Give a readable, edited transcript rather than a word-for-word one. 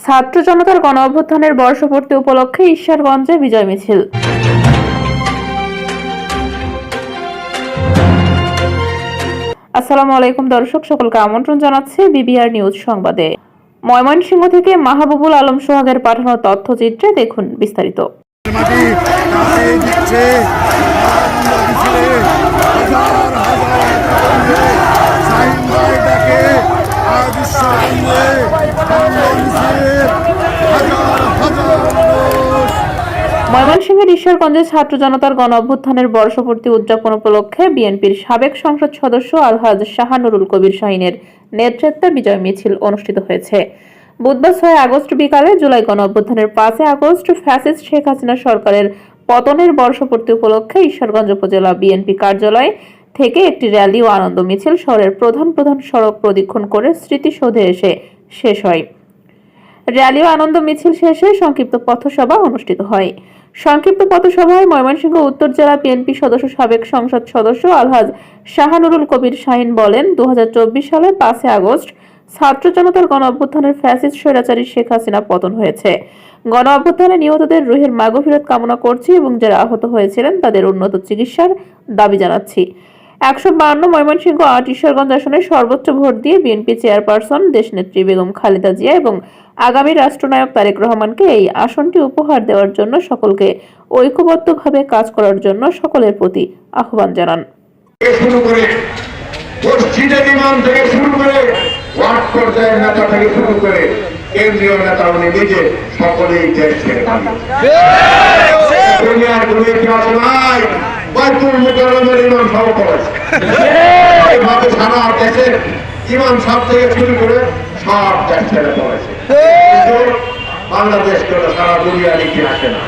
ছাত্র জনতার গণ অভ্যুত্থানের বর্ষপূর্তি উপলক্ষে ঈশ্বরগঞ্জে বিজয় মিছিল। আসসালামু আলাইকুম দর্শক, সকলকে আমন্ত্রণ জানাচ্ছি বিবিআর নিউজ সংবাদে। ময়মনসিংহ থেকে মাহবুবুল আলম সোহাগের পাঠানো তথ্যচিত্রে দেখুন বিস্তারিত। ময়মনসিংহের ঈশ্বরগঞ্জে ছাত্র জনতার গণ অভ্যুত্থানের বর্ষপূর্তি উদযাপন উপলক্ষে বিএনপির সাবেক সংসদ সদস্য আলহাজ শাহানুরুল কবির শাহিনের নেতৃত্বে বিজয় মিছিল অনুষ্ঠিত হয়েছে। বুধবার 6 আগস্ট বিকালে জুলাই গণ অভ্যুত্থানের 5 আগস্ট ফ্যাসিস্ট শেখ হাসিনা সরকারের পতনের বর্ষপূর্তি উপলক্ষে ঈশ্বরগঞ্জ উপজেলা বিএনপি কার্যালয় থেকে একটি র্যালি ও আনন্দ মিছিল শহরের প্রধান সড়ক প্রদক্ষিণ করে স্মৃতিসৌধে এসে শেষ হয়। র্যালি ও আনন্দ মিছিল শেষে সংক্ষিপ্ত পথসভা অনুষ্ঠিত হয়। সংক্ষিপ্ত পথসভায় ময়মনসিংহ উত্তর জেলা বিএনপি সদস্য সাবেক সংসদ সদস্য আলহাজ শাহানুরুল কবির শাহিন বলেন, 2024 সালের 5 আগস্ট ছাত্র জনতার গণ অভ্যুত্থানের ফ্যাসিস্ট স্বৈরাচারী শেখ হাসিনা পতন হয়েছে। গণ অভ্যুত্থানে নিহতদের রুহের মাগফিরাত কামনা করছি এবং যারা আহত হয়েছিলেন তাদের উন্নত চিকিৎসার দাবি জানাচ্ছি। 152 ময়মনসিংহ 8 ঈশ্বরগঞ্জ আসনে সর্বোচ্চ ভোট দিয়ে বিএনপি চেয়ারপারসন দেশনেত্রী বেগম খালেদা জিয়া এবং আগামী রাষ্ট্রনায়ক তারেক রহমানকে এই আসনটি উপহার দেওয়ার জন্য সকলকে ঐক্যবদ্ধভাবে কাজ করার জন্য সকলের প্রতি আহ্বান জানান। কেন্দ্রীয় নেতা উনি নিজে সকলেই দেশ ছেড়ে দুনিয়ার কোন ইতিহাস নাই। বাইতুল মুকাররমের ইমাম সাহেব করেছে এইভাবে সারা দেশের ইমাম সাহেব থেকে শুরু করে সব দেশ ছেড়ে পড়েছে, কিন্তু বাংলাদেশ সারা দুনিয়ার ইতিহাসে না।